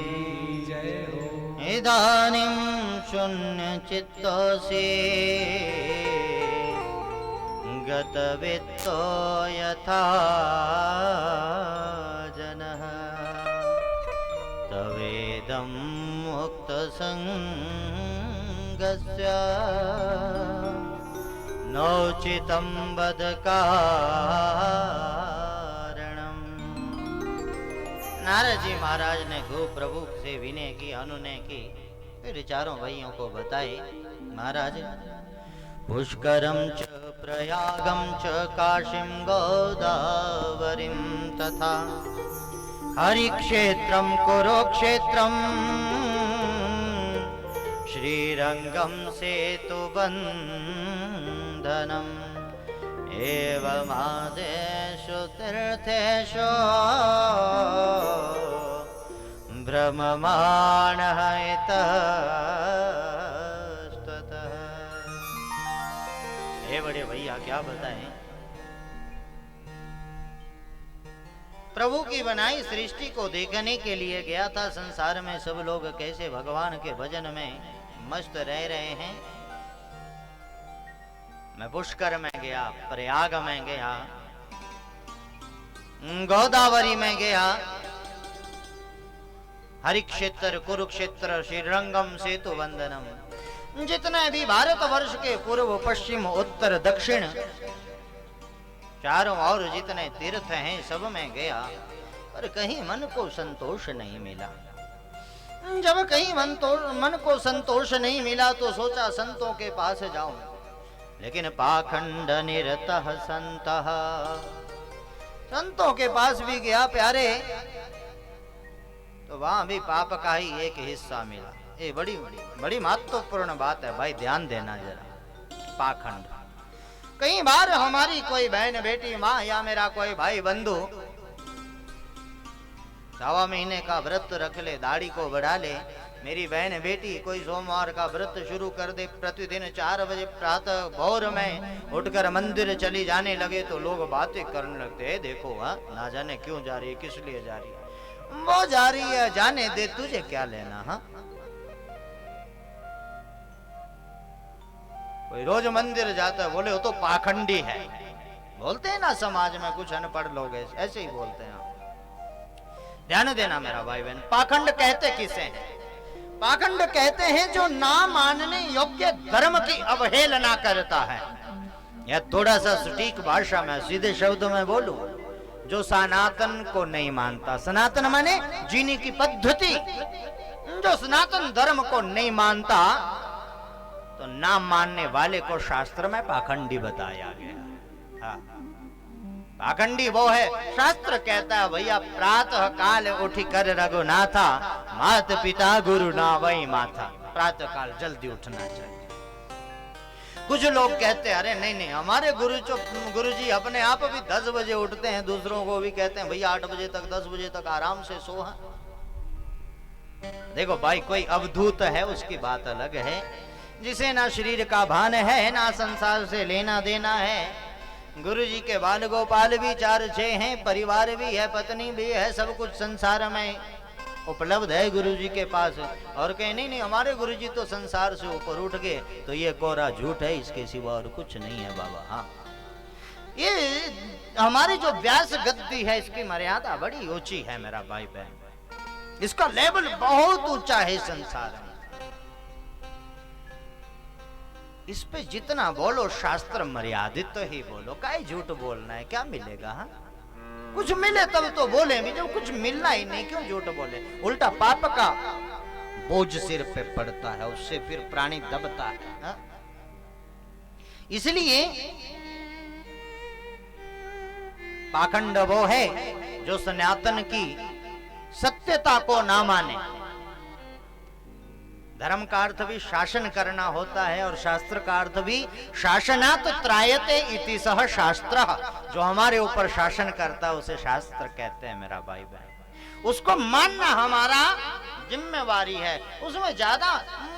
जय हो। इदानीं शून्य चित्तोऽसि गतवित्तो यथा जनः तवेदं मुक्तसङ्गस्य नौचितं वद कारणम्। नारद जी महाराज ने खूब प्रभु से विनय की, अनुनय की, फिर चारों भाइयों को बताए, महाराज पुष्करम च प्रयागम च काशीं गोदावरीं तथा हरिक्षेत्रं कुरुक्षेत्रं श्रीरंगं सेतुबन्धनम् एवमादेषु तीर्थेषु भ्रममाणः इतस्ततः। हे बड़े भैया क्या बताएं, प्रभु की बनाई सृष्टि को देखने के लिए गया था। संसार में सब लोग कैसे भगवान के भजन में मस्त रह रहे हैं। मैं पुष्कर में गया, प्रयाग में गया, गोदावरी में गया, हरिक्षेत्र, कुरुक्षेत्र, श्रीरंगम सेतु बंधनम, जितने भी भारतवर्ष के पूर्व, पश्चिम, उत्तर, दक्षिण, चारों ओर जितने तीर्थ हैं सब में गया, पर कहीं मन को संतोष नहीं मिला। जब कहीं मन को संतोष नहीं मिला तो सोचा संतों के पास जाऊं, लेकिन पाखंड निरतः संतः, संतों के पास भी गया प्यारे, तो वहां भी पाप का ही एक हिस्सा मिला। ये बड़ी महत्वपूर्ण बात है भाई, ध्यान देना जरा। पाखंड, कई बार हमारी कोई बहन बेटी, माँ या मेरा कोई भाई बंधु 1.25 महीने का व्रत रख ले, दाढ़ी को बढ़ा ले, मेरी बहन बेटी कोई सोमवार का व्रत शुरू कर दे, प्रतिदिन 4 बजे प्रातः भोर में उठकर मंदिर चली जाने लगे, तो लोग बातें करने लगते हैं, देखो हाँ ना जाने क्यों जा रही है, किस लिए जा रही है, वो जा रही है, जाने दे, तुझे क्या लेना। हाँ, कोई रोज मंदिर जाता है, बोले वो तो पाखंडी है, बोलते हैं ना समाज में कुछ अनपढ़ लोग ऐसे ही बोलते हैं। ध्यान देना मेरा भाई बहन, पाखंड कहते किसे हैं? पाखंड कहते हैं जो ना मानने योग्य धर्म की अवहेलना करता है। यह थोड़ा सा सटीक भाषा में सीधे शब्दों में बोलूं, जो सनातन को नहीं मानता, सनातन माने जीने की पद्धति, जो सनातन धर्म को नहीं मानता, तो ना मानने वाले को शास्त्र में पाखंडी बताया गया। हाँ, पाखंडी वो है, शास्त्र कहता है भैया प्रातः काल उठी कर रघुनाथा, मात पिता गुरु ना वही माथा, प्रातः काल जल्दी उठना चाहिए। कुछ लोग कहते हैं अरे नहीं हमारे गुरुजी अपने आप भी 10 बजे उठते हैं, दूसरों को भी कहते हैं भैया 8 बजे तक 10 बजे तक आराम से सो। देखो भाई, कोई अवधूत है उसकी बात अलग है, जिसे ना शरीर का भान है ना संसार से लेना देना है। गुरुजी के बाल गोपाल भी 4-6 हैं, परिवार भी है, पत्नी भी है, सब कुछ संसार में उपलब्ध है गुरुजी के पास, और कहे नहीं हमारे गुरुजी तो संसार से ऊपर उठ गए, तो ये कोरा झूठ है, इसके सिवा और कुछ नहीं है बाबा। हाँ, ये हमारी जो व्यास गद्दी है इसकी मर्यादा बड़ी ऊंची है मेरा भाई बहन, इसका लेवल बहुत ऊंचा है संसार में। इस पे जितना बोलो शास्त्र मर्यादित तो ही बोलो, काहे झूठ बोलना है, क्या मिलेगा। हाँ, कुछ मिले तब तो बोले भी, जब कुछ मिलना ही नहीं क्यों झूठ बोले। उल्टा पाप का बोझ सिर पे पड़ता है, उससे फिर प्राणी दबता है। हाँ? इसलिए पाखंड वो है जो सनातन की सत्यता को ना माने। धर्म का अर्थ भी शासन करना होता है, और शास्त्र का अर्थ भी शासनात् त्रायते इति सह शास्त्र, जो हमारे ऊपर शासन करता है उसे शास्त्र कहते हैं मेरा भाई बहन। उसको मानना हमारा जिम्मेवारी है, उसमें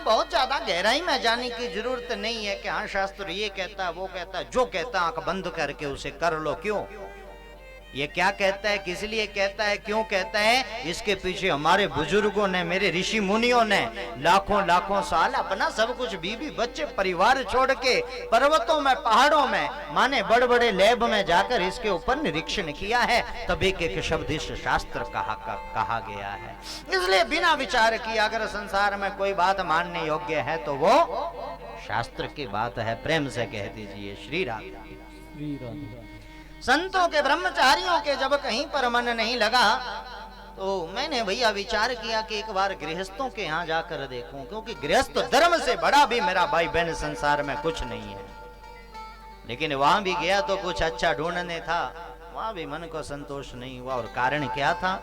बहुत ज्यादा गहराई में जाने की जरूरत नहीं है कि हाँ शास्त्र ये कहता है वो कहता है, जो कहता है आंख बंद करके उसे कर लो। क्यों? ये क्या कहता है, किस लिए कहता है, क्यों कहता है? इसके पीछे हमारे बुजुर्गों ने, मेरे ऋषि मुनियों ने लाखों लाखों साल अपना सब कुछ, बीवी बच्चे परिवार छोड़ के पर्वतों में, पहाड़ों में, माने बड़े बड़े लैब में जाकर इसके ऊपर निरीक्षण किया है, तब एक एक शब्द इस शास्त्र कहा गया है। इसलिए बिना विचार किए अगर संसार में कोई बात मानने योग्य है तो वो शास्त्र की बात है। प्रेम से कह दीजिए श्री राधे। श्री राधे। संतों के, ब्रह्मचारियों के जब कहीं पर मन नहीं लगा तो मैंने भैया विचार किया कि एक बार गृहस्थों के यहाँ जाकर देखूं, क्योंकि गृहस्थ धर्म से बड़ा भी मेरा भाई बहन संसार में कुछ नहीं है। लेकिन वहां भी गया तो कुछ अच्छा ढूंढने था, वहां भी मन को संतोष नहीं हुआ। और कारण क्या था?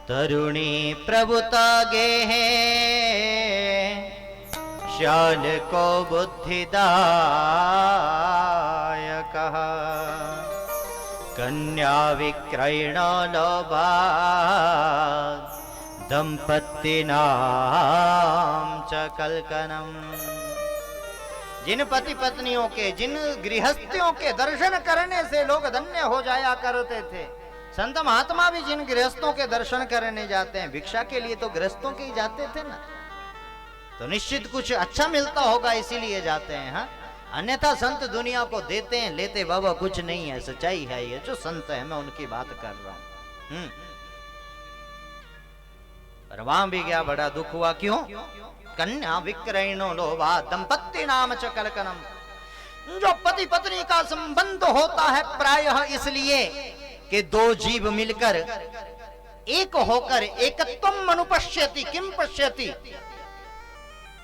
तरुणी प्रभुता गे है श्याल को बुद्धिदाय कहा, कन्या विक्रयण लोभा दंपत्ति नाम च कलकनम। जिन पति पत्नियों के, जिन गृहस्थियों के दर्शन करने से लोग धन्य हो जाया करते थे, संत महात्मा भी जिन गृहस्थों के दर्शन करने जाते हैं, भिक्षा के लिए तो गृहस्थों के ही जाते थे ना, तो निश्चित कुछ अच्छा मिलता होगा इसीलिए जाते हैं। हाँ, अन्यथा संत दुनिया को देते हैं, लेते बाबा कुछ नहीं है, सच्चाई है ये। जो संत है मैं उनकी बात कर रहा हूं। पर वहां भी गया, बड़ा दुख हुआ। क्यों? कन्या विक्रयणो लोभा दंपत्ति नाम च कलकनम। जो पति पत्नी का संबंध होता है प्रायः इसलिए कि दो जीव मिलकर एक होकर एकत्वम अनुपश्यति किम पश्यति,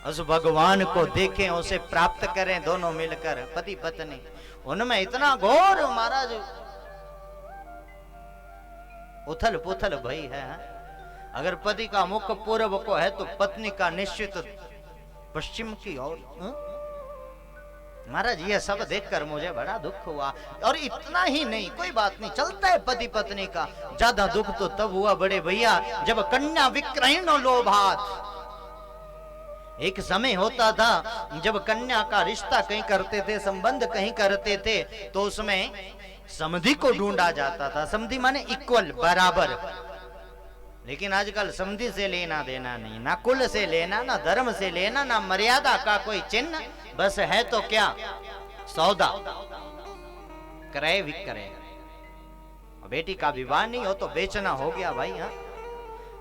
उस भगवान को देखें, उसे प्राप्त करें दोनों मिलकर पति पत्नी। उनमें इतना घोर महाराज उथल पुथल भई है। अगर पति का मुख पूर्व को है तो पत्नी का निश्चित पश्चिम की ओर। महाराज ये सब देखकर मुझे बड़ा दुख हुआ। और इतना ही नहीं, कोई बात नहीं, चलता है पति पत्नी का। ज्यादा दुख तो तब हुआ बड़े भैया जब कन्या विक्रयण लोभात। एक समय होता था जब कन्या का रिश्ता कहीं करते थे, संबंध कहीं करते थे, तो उसमें समधि को ढूंढा जाता था। समधि माने इक्वल, बराबर। लेकिन आजकल समधि से लेना देना नहीं, ना कुल से लेना, ना धर्म से लेना, ना मर्यादा का कोई चिन्ह। बस है तो क्या? सौदा, क्रय विक्रय। बेटी का विवाह नहीं हो तो बेचना हो गया भाई। हाँ,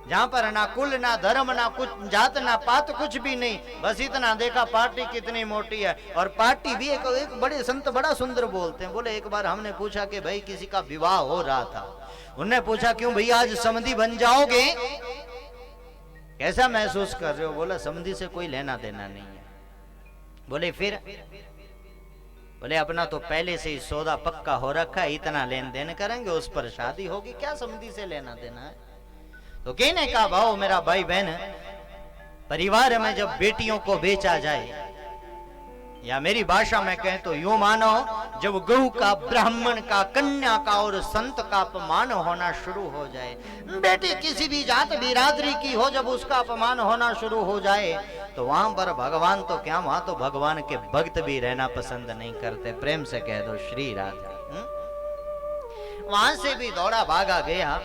जहां पर ना कुल, ना धर्म, ना कुछ जात, ना पात, कुछ भी नहीं। बस इतना देखा पार्टी कितनी मोटी है। और पार्टी भी एक बड़े संत बड़ा सुंदर बोलते हैं। बोले एक बार हमने पूछा कि भाई किसी का विवाह हो रहा था, उन्होंने पूछा क्यों भैया आज समधि बन जाओगे, कैसा महसूस कर रहे हो? बोला समधि से कोई लेना देना नहीं है। बोले फिर? बोले अपना तो पहले से ही सौदा पक्का हो रखा है, इतना लेन देन करेंगे, उस पर शादी होगी, क्या समधि से लेना देना है? तो कहने का भाव मेरा भाई बहन, परिवार में जब बेटियों को बेचा जाए, या मेरी भाषा में कहें तो यूं मानो, जब गऊ का, ब्राह्मण का, कन्या का और संत का अपमान होना शुरू हो जाए, बेटी किसी भी जात बिरादरी की हो, जब उसका अपमान होना शुरू हो जाए, तो वहां पर भगवान तो क्या, वहां तो भगवान के भक्त भी रहना पसंद नहीं करते। प्रेम से कह दो श्री राधे। वहां से भी दौड़ा भागा गया।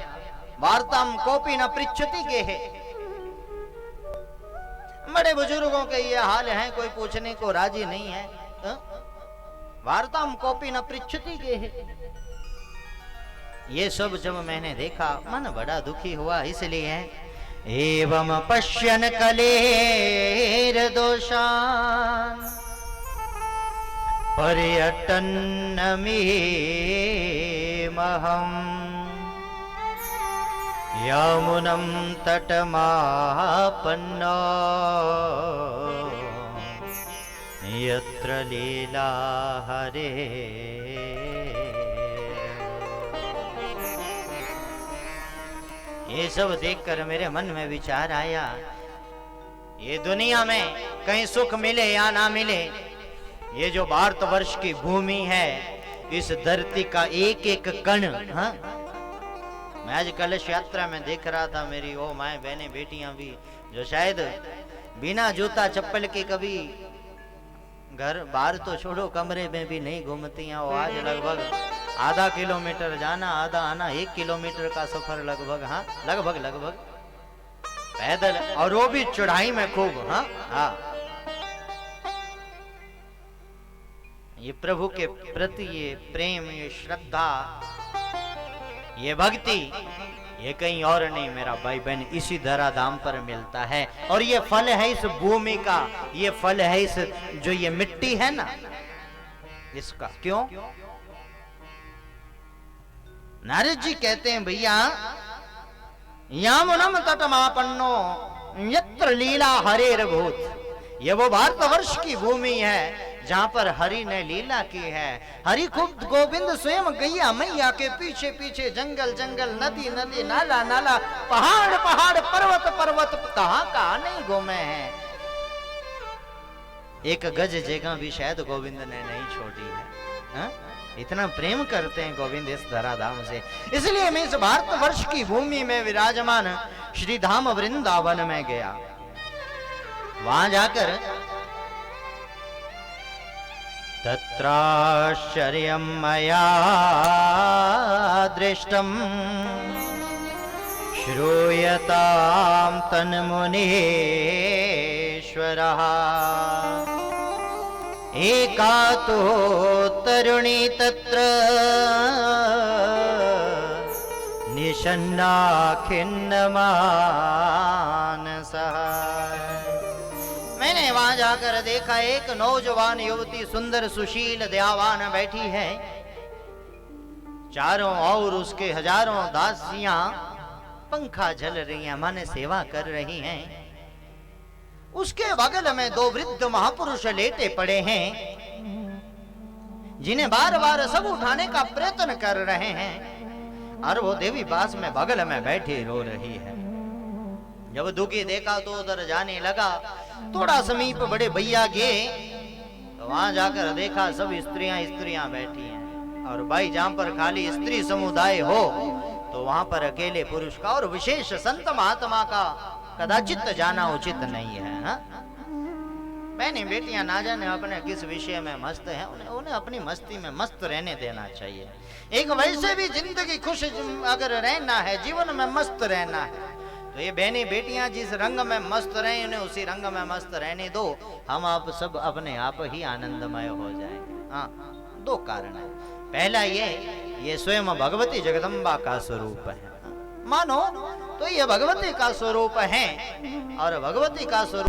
वार्ताम कोपी न पृच्छति के है। बड़े बुजुर्गों के ये हाल है, कोई पूछने को राजी नहीं है। वार्ताम कोपी न पृच्छति के है। ये सब जब मैंने देखा मन बड़ा दुखी हुआ। इसलिए एवं पश्यन कलेर दोषान पर्यटन महम यमुनं तटमापन्नो यत्र लीला हरे। ये सब देखकर मेरे मन में विचार आया, ये दुनिया में कहीं सुख मिले या ना मिले, ये जो भारतवर्ष की भूमि है, इस धरती का एक एक कण। हाँ, मैं आज कलश यात्रा में देख रहा था, मेरी ओ माए बहने बेटियां भी जो शायद बिना जूता चप्पल के कभी घर बाहर तो छोड़ो कमरे में भी नहीं घूमती हैं, वो आज लगभग आधा किलोमीटर जाना, आधा आना, 1 किलोमीटर का सफर लगभग, हाँ लगभग पैदल, और वो भी चढ़ाई में खूब। हाँ हाँ, ये प्रभु के प्रति ये प्रेम, ये श्रद्धा, ये भक्ति, ये कहीं और नहीं मेरा भाई बहन, इसी धराधाम पर मिलता है। और ये फल है इस भूमि का, ये फल है इस जो ये मिट्टी है ना इसका। क्यों? नारद जी कहते हैं भैया, यामुनम तटमापन्नो यत्र लीला हरेर भूत, ये वो भारतवर्ष की भूमि है जहां पर हरि ने लीला की है। हरि खुद गोविंद स्वयं गैया मैया के पीछे पीछे जंगल जंगल, नदी नदी, नाला नाला, पहाड़ पहाड़, पर्वत पर्वत, कहां नहीं घूमे हैं। एक गज जगह भी शायद गोविंद ने नहीं छोड़ी है। हा? इतना प्रेम करते हैं गोविंद इस धराधाम से। इसलिए मैं इस भारतवर्ष की भूमि में विराजमान श्री धाम वृंदावन में गया। वहां जाकर तत्राश्चर्यं मया दृष्टं श्रूयतां तन्मुनीश्वरः। एका तो तरुणी तत्र निषन्ना खिन्नमानसः। मैंने वहां जाकर देखा एक नौजवान युवती सुंदर सुशील दयावान बैठी है, चारों ओर उसके हजारों दासियां पंखा झल रही हैं, माने सेवा कर रही हैं। उसके बगल में 2 वृद्ध महापुरुष लेटे पड़े हैं, जिन्हें बार बार सब उठाने का प्रयत्न कर रहे हैं, और वो देवी पास में बगल में बैठी रो रही है। जब दुखी देखा तो उधर जाने लगा। थोड़ा समीप बड़े भैया गए तो वहां जाकर देखा सब स्त्रियां बैठी हैं, और भाई जहां पर खाली स्त्री समुदाय हो तो वहां पर अकेले पुरुष का और विशेष संत महात्मा का कदाचित जाना उचित नहीं है। हाँ? बहनी बेटियां ना जाने अपने किस विषय में मस्त हैं, उन्हें अपनी मस्ती में मस्त रहने देना चाहिए। एक वैसे भी जिंदगी खुश अगर रहना है, जीवन में मस्त रहना है, तो ये बहनी बेटियां जिस रंग में मस्त रहे उन्हें उसी रंग में मस्त रहने दो। हम आप सब अपने आप ही आनंदमय हो जाएंगे। हाँ, 2 कारण है। पहला ये स्वयं भगवती जगदम्बा का स्वरूप है, मानो तो ये भगवती का स्वरूप है, और भगवती का स्वरूप